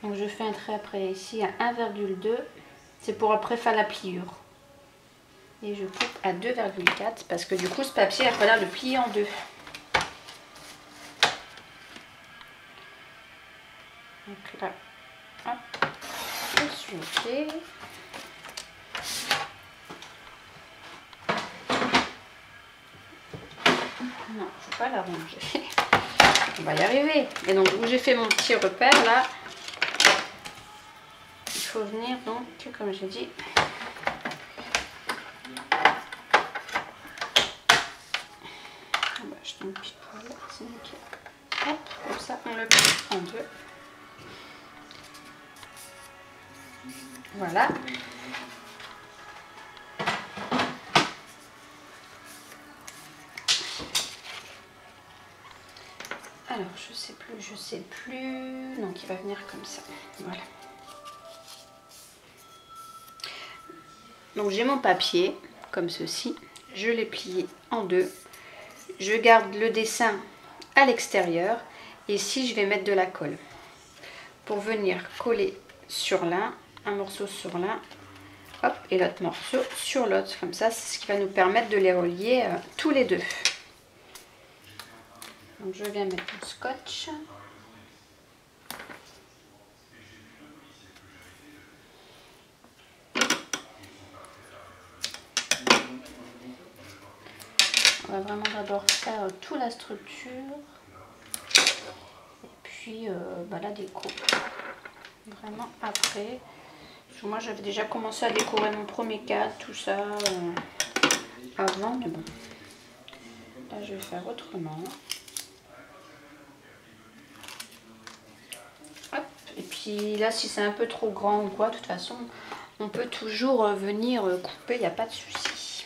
Donc je fais un trait après ici à 1,2. C'est pour après faire la pliure. Et je coupe à 2,4 parce que du coup ce papier, il va falloir le plier en deux. Donc là, hop, je suis ok. Non, je ne vais pas l'arranger. On va y arriver. Et donc où j'ai fait mon petit repère là, il faut venir donc, comme j'ai dit, je tombe pile poil, c'est nickel. Hop, comme ça on le plie en deux. Voilà. Alors je sais plus. Donc il va venir comme ça. Voilà. Donc j'ai mon papier comme ceci. Je l'ai plié en deux. Je garde le dessin à l'extérieur. Et ici je vais mettre de la colle pour venir coller sur l'un, un morceau sur l'un, hop, et l'autre morceau sur l'autre. Comme ça, c'est ce qui va nous permettre de les relier tous les deux. Donc je viens mettre mon scotch. On va vraiment d'abord faire toute la structure. Et puis la déco. Vraiment après. Parce que moi j'avais déjà commencé à décorer mon premier cadre, tout ça avant, mais bon. Là je vais faire autrement. Hop. Et puis là si c'est un peu trop grand ou quoi, de toute façon on peut toujours venir couper, il n'y a pas de souci.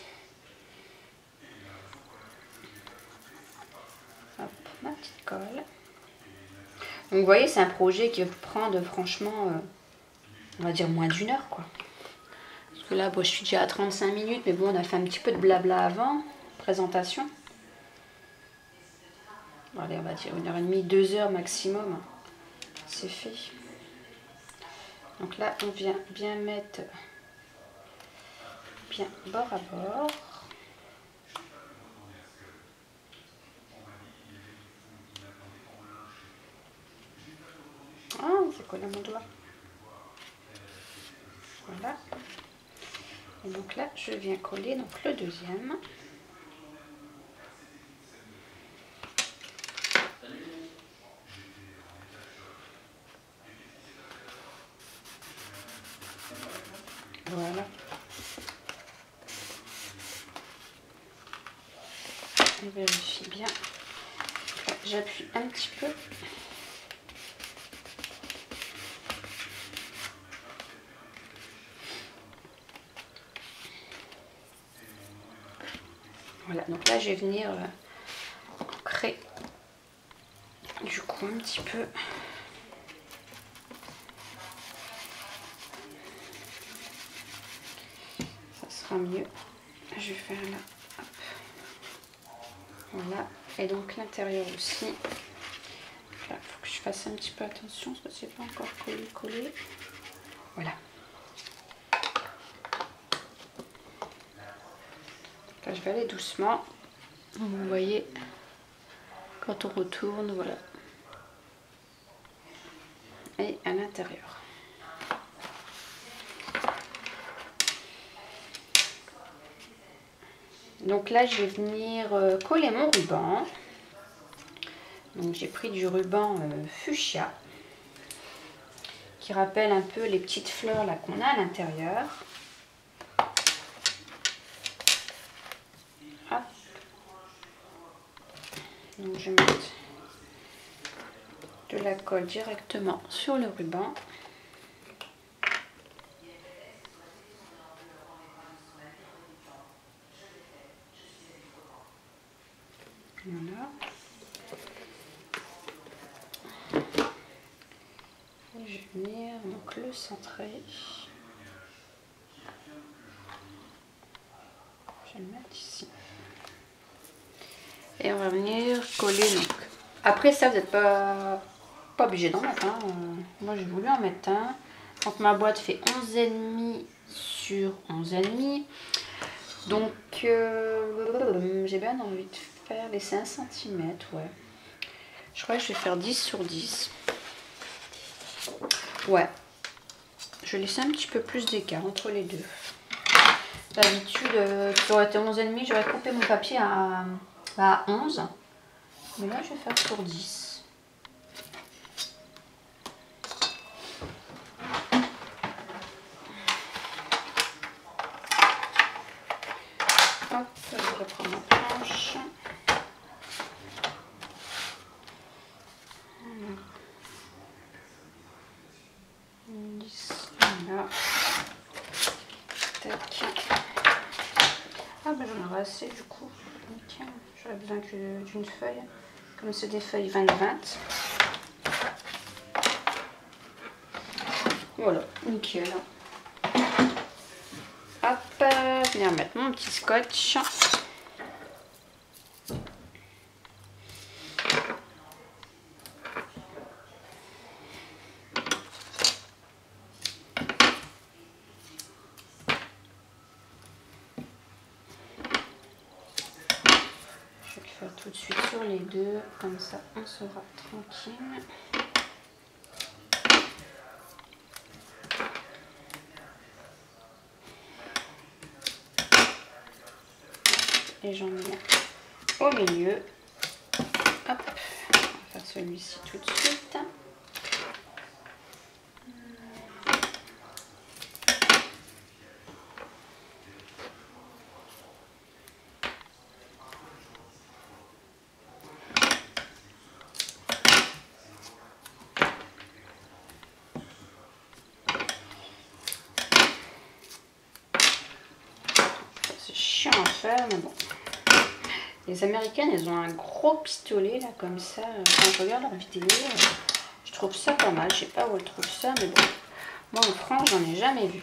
Hop, ma petite colle. Donc vous voyez, c'est un projet qui prend franchement, on va dire moins d'1 heure quoi. Parce que là, bon, je suis déjà à 35 minutes, mais bon, on a fait un petit peu de blabla avant, présentation. Bon, allez, on va dire 1h30, 2 heures maximum. C'est fait. Donc là, on vient bien mettre bien bord à bord. Ah, c'est collé à mon doigt. Voilà. Et donc là, je viens coller donc le deuxième. Voilà. On vérifie bien. J'appuie un petit peu. Voilà, donc là je vais venir créer du coup un petit peu. Ça sera mieux. Je vais faire là. Hop. Voilà. Et donc l'intérieur aussi. Là, il faut que je fasse un petit peu attention parce que c'est pas encore collé. Voilà. Là, je vais aller doucement. Vous voyez, quand on retourne, voilà. Et à l'intérieur. Donc là, je vais venir coller mon ruban. Donc j'ai pris du ruban fuchsia qui rappelle un peu les petites fleurs là qu'on a à l'intérieur. Donc je vais mettre de la colle directement sur le ruban. Voilà. Et je vais venir donc le centrer. Je vais le mettre ici. Et on va venir coller donc. Après ça, vous n'êtes pas Pas obligé d'en mettre, hein. Moi j'ai voulu en mettre un. Donc ma boîte fait 11,5 sur 11,5. Donc j'ai bien envie de faire les 5 cm, ouais. Je crois que je vais faire 10 sur 10. Ouais. Je vais laisser un petit peu plus d'écart entre les deux. D'habitude, ça aurait été 11,5, j'aurais coupé mon papier à 11. Mais là, je vais faire sur 10. Hop, je reprends ma planche. Voilà. 10, voilà. Tac. Ah ben j'en aurai assez du coup. Tiens, j'aurais besoin d'une feuille. Comme c'est des feuilles 20-20. Voilà, nickel. Hop, je vais remettre mon petit scotch. Je vais le faire tout de suite sur les deux, comme ça on sera tranquille. Et j'en mets au milieu. Hop, on va faire celui-ci tout de suite. C'est chiant à faire, mais bon. Les Américaines, elles ont un gros pistolet, là, comme ça. Quand je regarde leurs vidéos, je trouve ça pas mal. Je sais pas où elles trouvent ça, mais bon. Moi, en France, j'en ai jamais vu.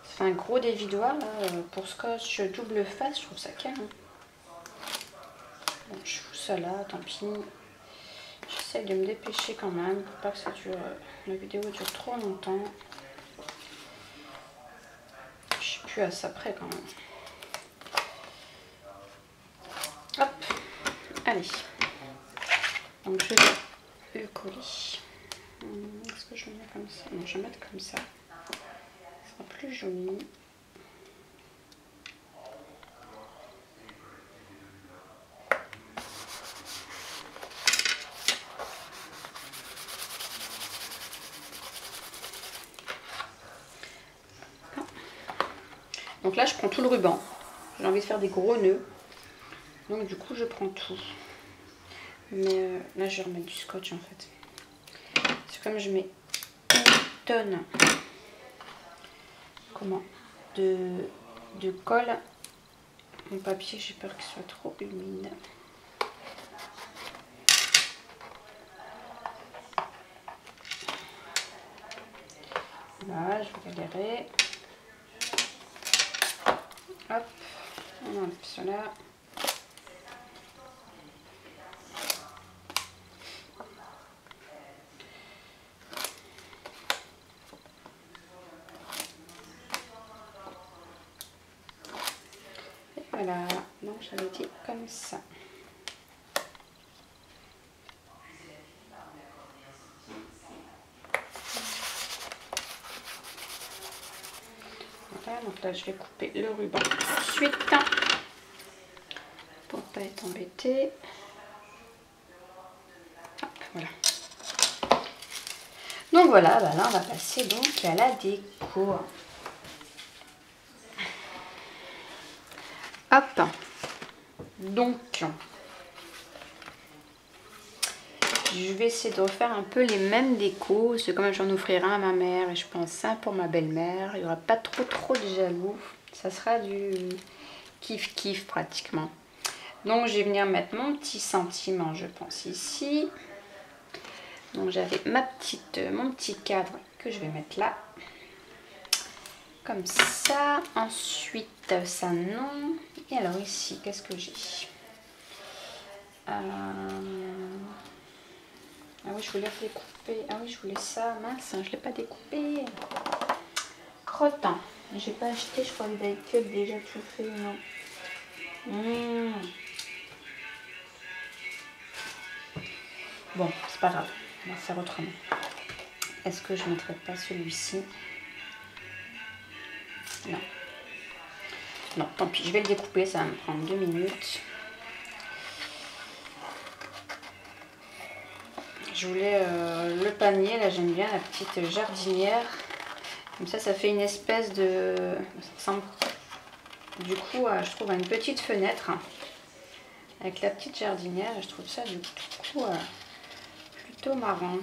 Ça fait un gros dévidoir, là, pour scotch double face. Je trouve ça canon. Bon, je fous ça là, tant pis. J'essaie de me dépêcher quand même, pour pas que ça dure, la vidéo dure trop longtemps. Je suis plus à ça près quand même. Hop, allez. Donc je vais le coller. Est-ce que je le mets comme ça? Non, je vais le mettre comme ça. Ça sera plus joli. Donc là, je prends tout le ruban. J'ai envie de faire des gros nœuds. Donc du coup, je prends tout. Mais là, je vais remettre du scotch en fait. C'est comme je mets une tonne de colle. Mon papier, j'ai peur qu'il soit trop humide. Là, je vais galérer. Hop, on enlève cela. Et voilà, donc j'avais dit comme ça. Voilà, donc là je vais couper le ruban tout de suite pour pas être embêté. Hop, voilà. Donc voilà, bah là on va passer donc à la déco. Hop. Donc je vais essayer de refaire un peu les mêmes décos. C'est quand même j'en offrirai un à ma mère et je pense un pour ma belle-mère. Il n'y aura pas trop de jaloux. Ça sera du kiff pratiquement. Donc je vais venir mettre mon petit sentiment, je pense ici. Donc j'avais mon petit cadre que je vais mettre là. Comme ça. Ensuite ça non. Et alors ici, qu'est-ce que j'ai? oui, je voulais découper. Ah oui, je voulais ça. Mince, je ne l'ai pas découpé. Crottin. J'ai pas acheté, je crois que d'habitude déjà tout fait. Non. Bon, c'est pas grave. On va faire autrement. Est-ce que je ne mettrai pas celui-ci? Non. Non, tant pis. Je vais le découper. Ça va me prendre 2 minutes. Je voulais le panier, là j'aime bien la petite jardinière. Comme ça fait une espèce de... Ça ressemble du coup, je trouve, à une petite fenêtre. Avec la petite jardinière, je trouve ça du coup plutôt marrant.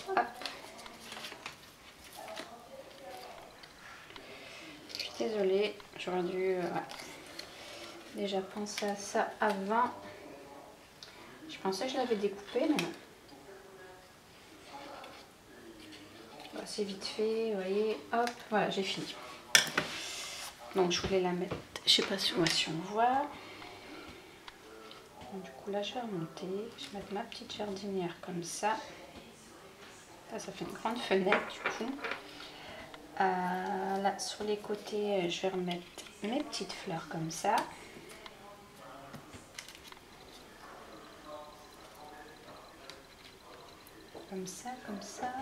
Hop. Je suis désolée, j'aurais dû déjà penser à ça avant. Je pensais que je l'avais découpé, mais non. C'est vite fait, vous voyez, hop, voilà, j'ai fini. Donc je voulais la mettre, je sais pas si on voit. Donc, du coup là je vais remonter, je vais mettre ma petite jardinière comme ça. Ça fait une grande fenêtre du coup. Là sur les côtés je vais remettre mes petites fleurs comme ça. Comme ça, comme ça.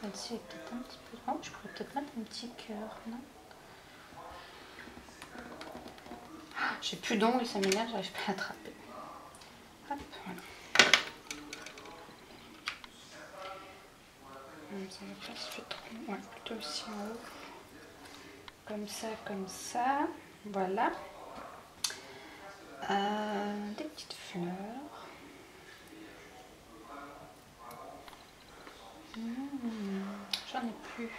Celle-ci est peut-être un petit peu... Oh, je pourrais peut-être mettre un petit cœur, non? J'ai plus d'ongles, ça m'énerve, j'arrive pas à attraper. Hop, voilà. Ça va pas se faire trop... Ouais, plutôt aussi en haut. Comme ça. Voilà. Des petites fleurs. J'en ai plus.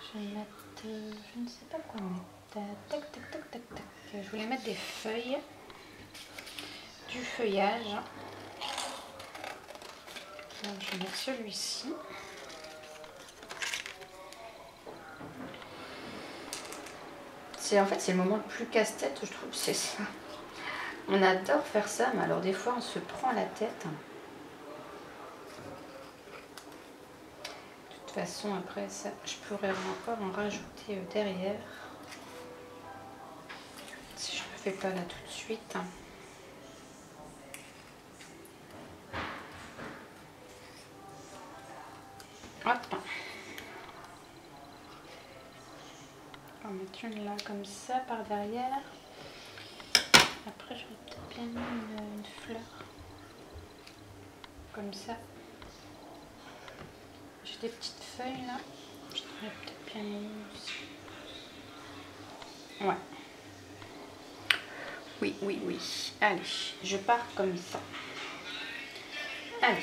Je vais mettre... je ne sais pas quoi mettre. Tac, tac, tac, tac, tac. Je voulais mettre des feuilles. Du feuillage. Donc je vais mettre celui-ci. En fait, c'est le moment le plus casse-tête, je trouve, c'est ça. On adore faire ça, mais alors des fois, on se prend la tête. De toute façon, après, ça, je pourrais encore en rajouter derrière. Si je ne le fais pas là tout de suite. Hop. On va mettre une là comme ça par derrière. Après j'aurais peut-être bien mis une fleur comme ça. J'ai des petites feuilles là. J'aurais peut-être bien mis aussi. Ouais. Oui. Allez, je pars comme ça. Allez,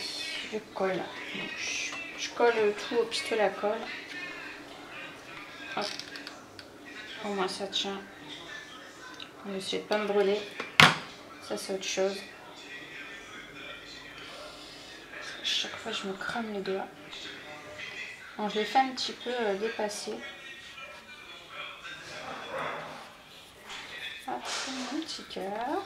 je colle. Donc, je colle tout au pistolet à colle. Hop. Au moins ça tient. On va essayer de pas me brûler. Ça c'est autre chose. Chaque fois je me crame les doigts. Bon, je les fais un petit peu dépasser. Hop, un petit cœur.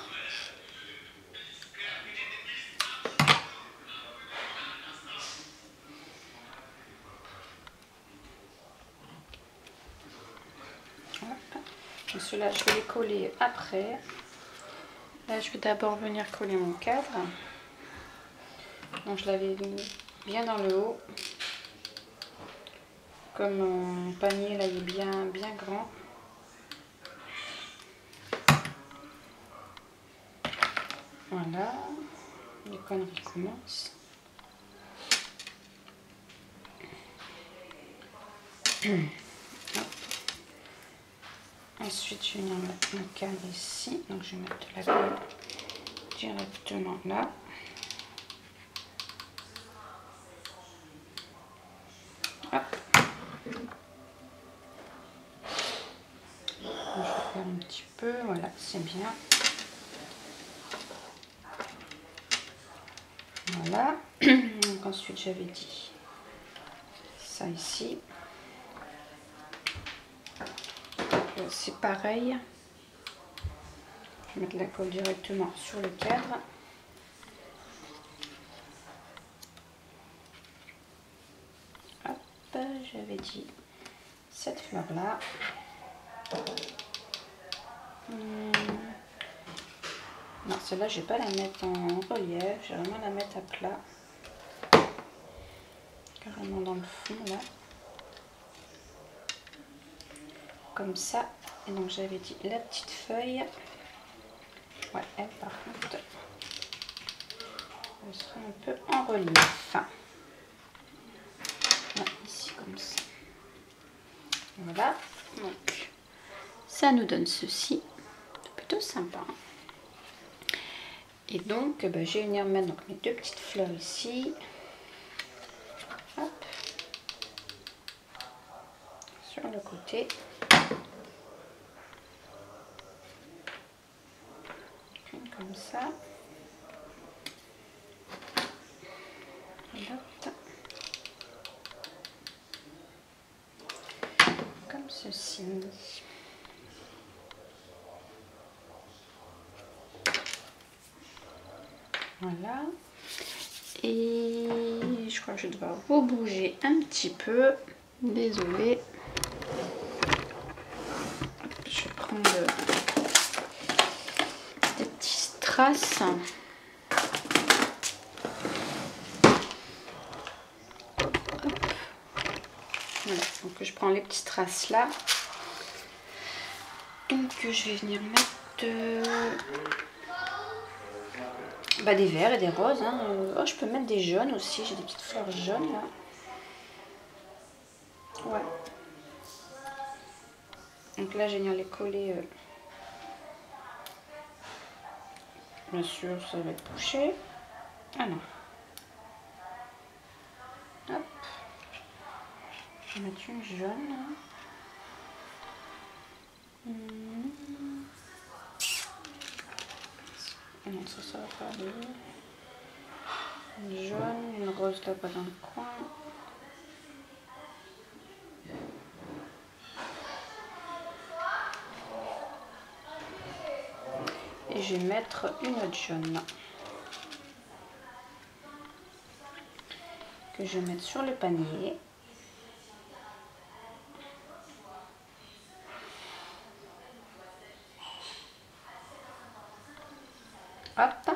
Donc ceux-là, je vais les coller après. Là, je vais d'abord venir coller mon cadre. Donc, je l'avais mis bien dans le haut. Comme mon panier, là, il est bien grand. Voilà. Les conneries commencent. Ensuite, je vais venir mettre mon cadre ici. Donc, je vais mettre de la colle directement là. Hop. Je vais faire un petit peu. Voilà, c'est bien. Voilà. Donc, ensuite, j'avais dit ça ici. C'est pareil. Je vais mettre la colle directement sur le cadre. Hop, j'avais dit cette fleur là. Non, celle-là, je vais pas la mettre en relief, je vais vraiment la mettre à plat. Carrément dans le fond là. Comme ça. Et donc j'avais dit la petite feuille. Ouais, elle par contre, elle sera un peu en relief. Ouais, ici comme ça. Voilà. Donc ça nous donne ceci. C'est plutôt sympa. Et donc je vais venir mettre donc, mes deux petites fleurs ici. Hop. Sur le côté. Comme ça. Hop. Comme ceci. Voilà. Et je crois que je dois rebouger un petit peu. Désolée. Je vais prendre des petits strass. Voilà, donc je prends les petits strass là. Donc je vais venir mettre des verts et des roses. Hein. Oh, je peux mettre des jaunes aussi. J'ai des petites fleurs jaunes là. Ouais. Donc là, je vais venir les coller. Bien sûr, ça va être bouché. Ah non. Hop. Je vais mettre une jaune. Non, ça va pas aller. Une jaune, une rose là-bas dans le coin. Et je vais mettre une autre jaune. Que je vais mettre sur le panier. Hop.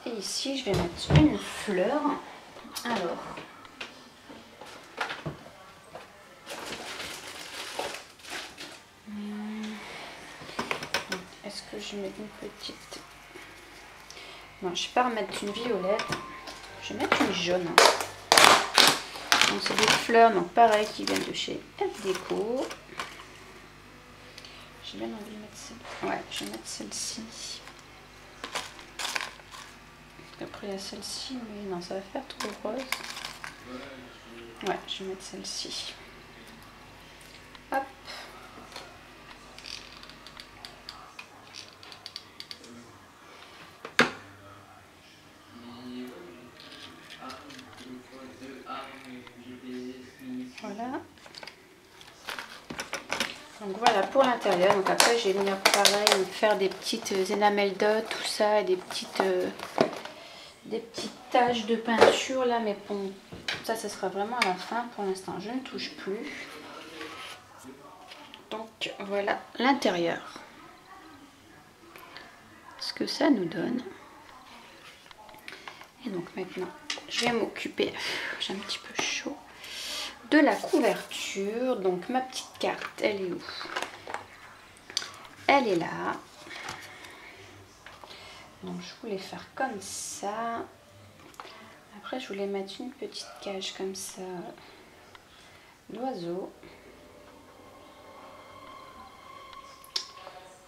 Et ici, je vais mettre une fleur. Alors. Est-ce que je mets une petite... Non, je ne vais pas remettre une violette. Je vais mettre une jaune. Donc, c'est des fleurs, donc pareil, qui viennent de chez F Déco. J'ai bien envie de mettre celle-ci. Ouais, je vais mettre celle-ci. Après, il y a celle-ci, mais non, ça va faire trop rose. Ouais, je vais mettre celle-ci. Hop. Voilà. Donc voilà pour l'intérieur. Donc après, je vais venir pareil faire des petites énamels dots, tout ça, et des petites taches de peinture là, mais bon, ça sera vraiment à la fin. Pour l'instant, je ne touche plus. Donc voilà l'intérieur. Ce que ça nous donne. Et donc maintenant, je vais m'occuper, j'ai un petit peu chaud, de la couverture. Donc ma petite carte, elle est où? Elle est là. Donc je voulais faire comme ça. Après je voulais mettre une petite cage comme ça d'oiseau.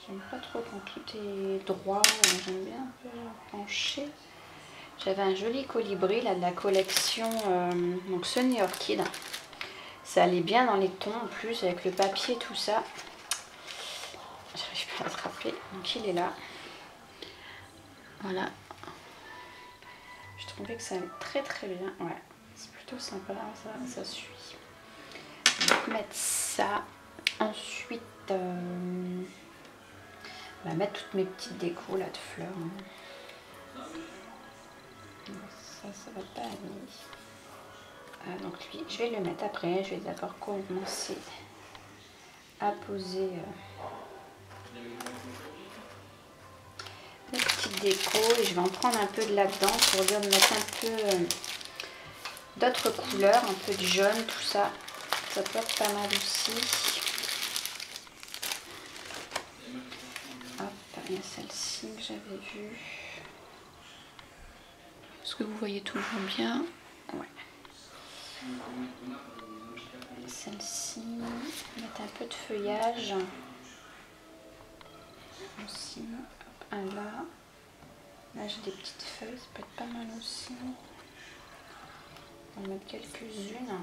J'aime pas trop quand tout est droit, j'aime bien un peu pencher. J'avais un joli colibri là de la collection donc Sunny Orchid. Ça allait bien dans les tons en plus avec le papier tout ça. J'arrive pas à l'attraper, donc il est là. Voilà. Je trouvais que ça allait très très bien. Ouais, c'est plus plutôt sympa, ça suit. On va mettre ça. Ensuite, on va mettre toutes mes petites décos là de fleurs. Ça va pas aller. Donc lui, je vais le mettre après. Je vais d'abord commencer à poser mes petites décos. Et je vais en prendre un peu de là-dedans pour dire de mettre un peu d'autres couleurs, un peu de jaune, tout ça. Ça peut être pas mal aussi. Hop, il y a celle-ci que j'avais vue. Est-ce que vous voyez toujours bien? Ouais. Celle-ci, mettre un peu de feuillage. Aussi, hop, un là. Là j'ai des petites feuilles, ça peut être pas mal aussi. On va mettre quelques-unes.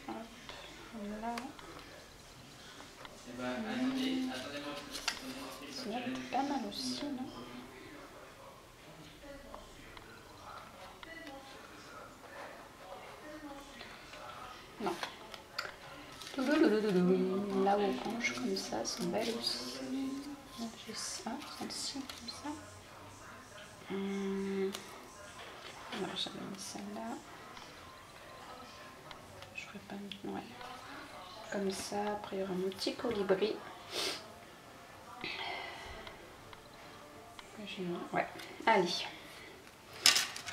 Hop, là. Ça va être pas mal aussi, non? Non. Là où on range comme ça, sont belles aussi. J'ai ça, celle-ci comme ça. Alors j'avais mis celle-là. Je ferais pas une... Ouais. Comme ça, après il y aura mon petit colibri. Ouais, allez.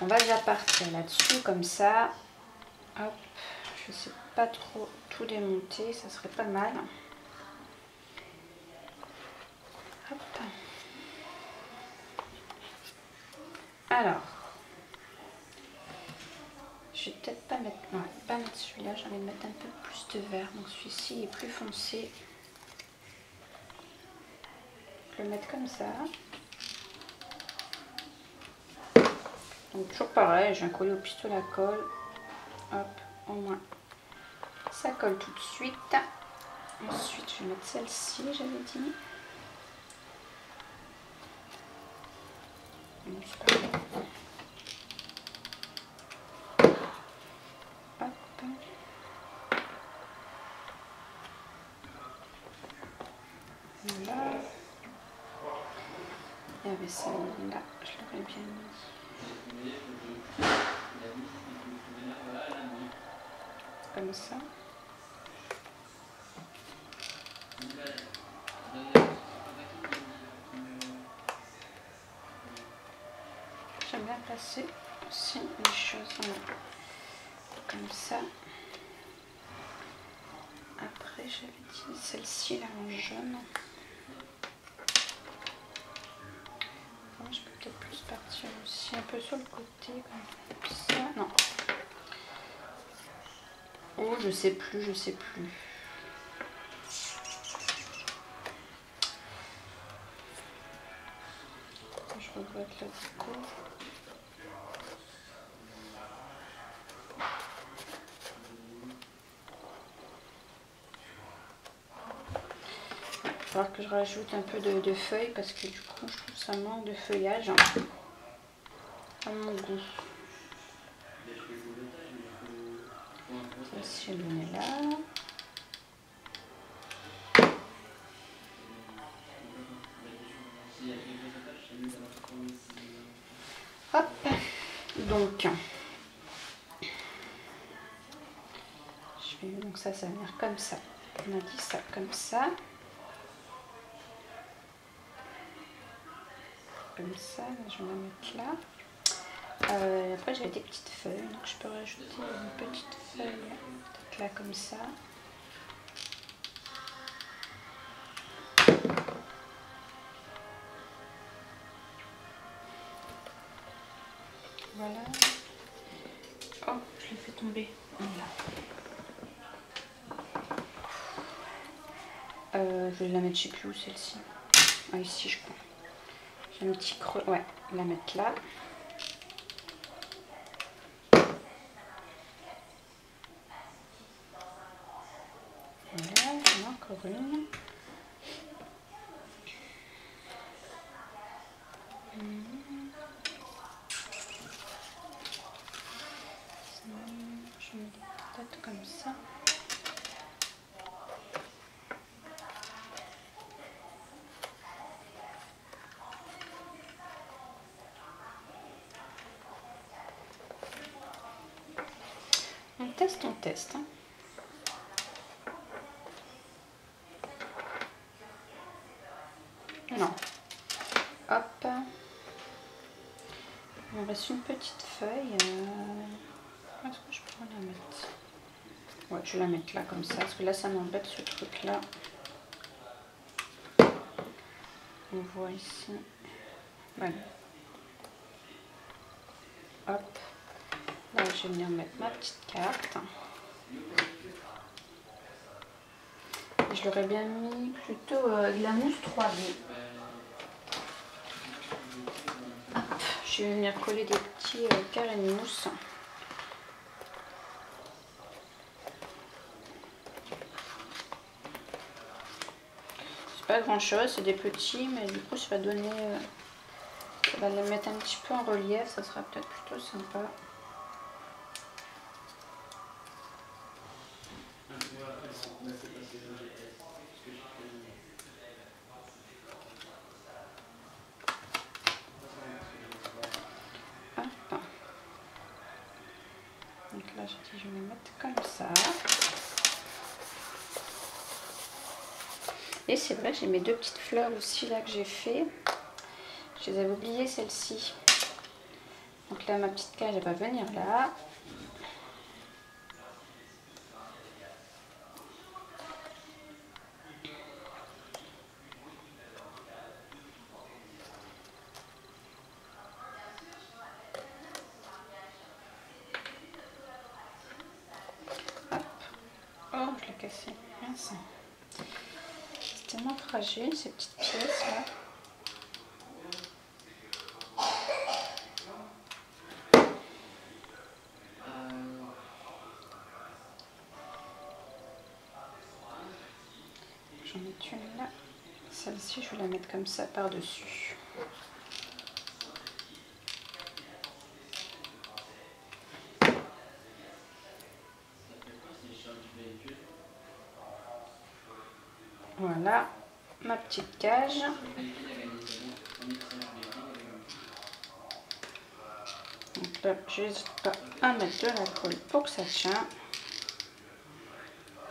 On va déjà partir là-dessus, comme ça. Hop, je sais pas trop tout démonter, ça serait pas mal. Hop. Alors, je vais peut-être pas mettre, non, pas mettre celui-là, j'ai envie de mettre un peu plus de vert. Donc celui-ci est plus foncé. Je vais le mettre comme ça. Donc toujours pareil, j'ai un collier au pistolet à colle. Hop, au moins ça colle tout de suite. Ensuite, je vais mettre celle-ci, j'avais dit. Hop. Voilà. Il y avait celle-là, je l'aurais bien mis. Comme ça. J'aime bien placer aussi les choses comme ça. Après, j'avais dit celle-ci là en jaune. Bon, je peux peut-être plus partir aussi un peu sur le côté comme ça. Non. Oh, je sais plus, je sais plus. Je revois la déco. Il va falloir que je rajoute un peu de feuilles parce que du coup je trouve que ça manque de feuillage à mon goût. Celle-ci je le mets là. Hop, donc donc ça va venir comme ça. On a dit ça comme ça. Comme ça, je vais la mettre là. Après j'avais des petites feuilles, donc je peux rajouter une petite feuille peut-être là comme ça. Voilà. Oh, je l'ai fait tomber. Voilà. Je vais la mettre, je sais plus où celle-ci. Ah, ici je crois. J'ai un petit creux. Ouais, la mettre là. Voilà, j'en ai encore une. mettre comme ça. On teste, on teste. Hein. Non. Hop. Il me reste une petite feuille. Est-ce que je pourrais la mettre? Ouais, je vais la mettre là comme ça, parce que là ça m'embête ce truc là. On voit ici. Voilà. Hop. Là je vais venir mettre ma petite carte. Je l'aurais bien mis plutôt de la mousse 3D. Hop. Je vais venir coller des petits carrés de mousse. Pas grand chose, c'est des petits, mais du coup ça va donner, ça va les mettre un petit peu en relief, ça sera peut-être plutôt sympa. Hop. Donc là j'ai dit je vais les mettre comme ça. Et c'est vrai, j'ai mes deux petites fleurs aussi là que j'ai fait. Je les avais oubliées celles-ci. Donc là ma petite cage elle va venir là. Hop. Oh je l'ai cassé. Mince. C'est tellement fragile ces petites pièces là. J'en ai une là. Celle-ci, je vais la mettre comme ça par-dessus. Voilà, ma petite cage. Donc là, je n'hésite pas à mettre de la colle pour que ça tient.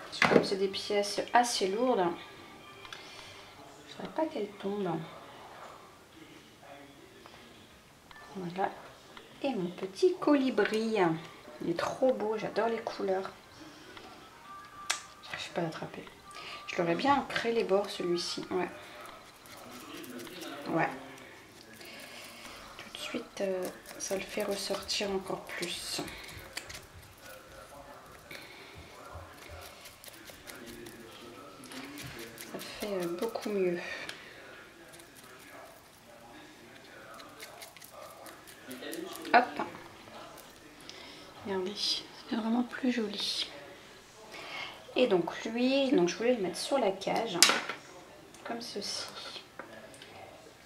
Parce que comme c'est des pièces assez lourdes, je ne voudrais pas qu'elles tombent. Voilà. Et mon petit colibri. Il est trop beau, j'adore les couleurs. Je ne sais pas l'attraper. Je l'aurais bien ancré les bords celui-ci. Ouais. Ouais. Tout de suite, ça le fait ressortir encore plus. Ça fait beaucoup mieux. Hop. Regardez, c'est vraiment plus joli. Et donc lui, donc je voulais le mettre sur la cage, comme ceci.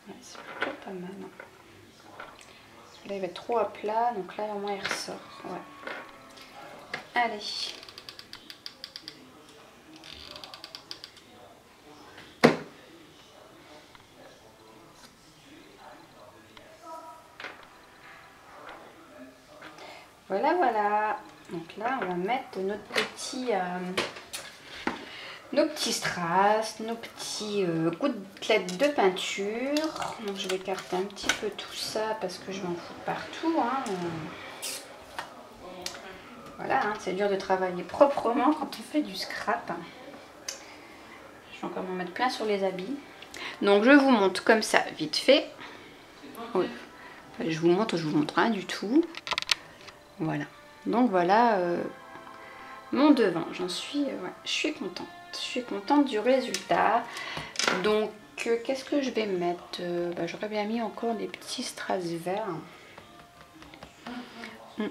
Ouais, c'est plutôt pas mal. Là il va être trop à plat, donc là au moins il ressort. Ouais. Allez. Voilà, voilà. Donc là, on va mettre notre petit, nos petits strass, nos petits gouttelettes de peinture. Donc je vais écarter un petit peu tout ça parce que je m'en fous partout. Hein. Voilà, hein, c'est dur de travailler proprement quand on fait du scrap. Je vais encore m'en mettre plein sur les habits. Donc je vous montre comme ça, vite fait. Oui. Enfin, je vous montre rien du tout. Voilà. Donc voilà mon devant. J'en suis, ouais, je suis contente. Je suis contente du résultat. Donc qu'est-ce que je vais mettre? J'aurais bien mis encore des petits strass verts. Je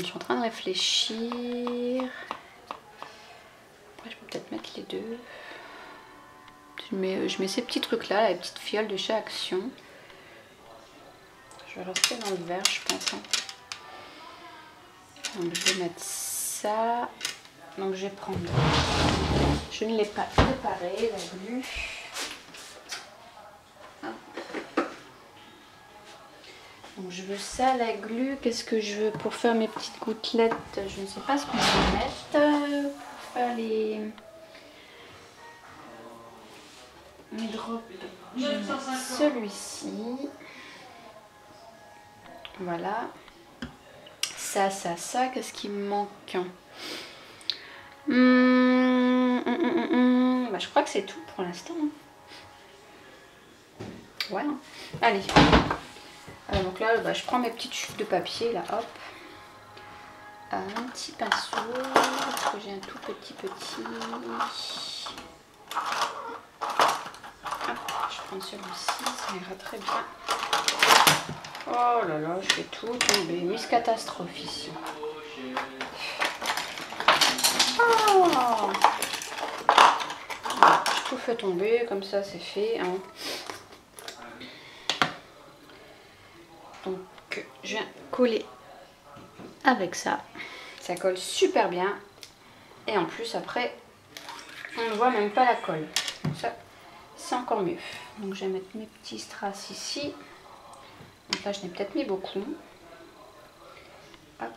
suis en train de réfléchir. Après je peux peut-être mettre les deux. Je mets ces petits trucs là, les petites fioles de chez Action. Je vais rester dans le vert je pense. Hein. Donc je vais mettre ça. ça. Donc je vais prendre, je ne l'ai pas préparé, la glu. Donc je veux ça, la glu. Qu'est-ce que je veux pour faire mes petites gouttelettes? Je ne sais pas ce qu'on va mettre pour faire les drops. Je vais mettre celui-ci. Voilà. Ça. Qu'est-ce qui me manque? Bah, je crois que c'est tout pour l'instant. Ouais. Allez. Donc là, bah, je prends mes petites chutes de papier, là, hop. Un petit pinceau, parce que j'ai un tout petit. Hop, je prends celui-ci, ça ira très bien. Oh là là, je fais tout tomber. Miss Catastrophe ici. Oh, je tout fais tomber, comme ça c'est fait. Hein. Donc je viens coller avec ça. Ça colle super bien. Et en plus après, on ne voit même pas la colle. Ça, c'est encore mieux. Donc je vais mettre mes petits strass ici. Donc là je n'ai peut-être mis beaucoup. Hop.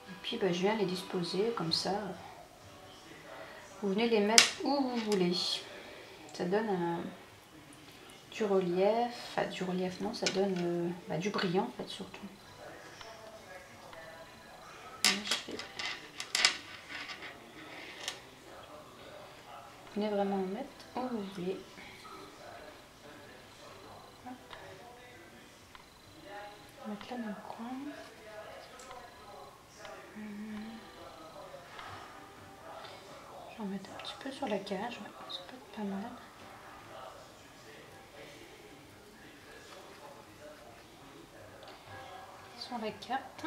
Et puis bah, je viens les disposer comme ça. Vous venez les mettre où vous voulez. Ça donne du relief. Enfin du relief non, ça donne du brillant en fait surtout. Vous venez vraiment en mettre où vous voulez. Hop. On va mettre là dans le coin. Je vais en mettre un petit peu sur la cage, ouais, ça peut être pas mal. Sur la carte.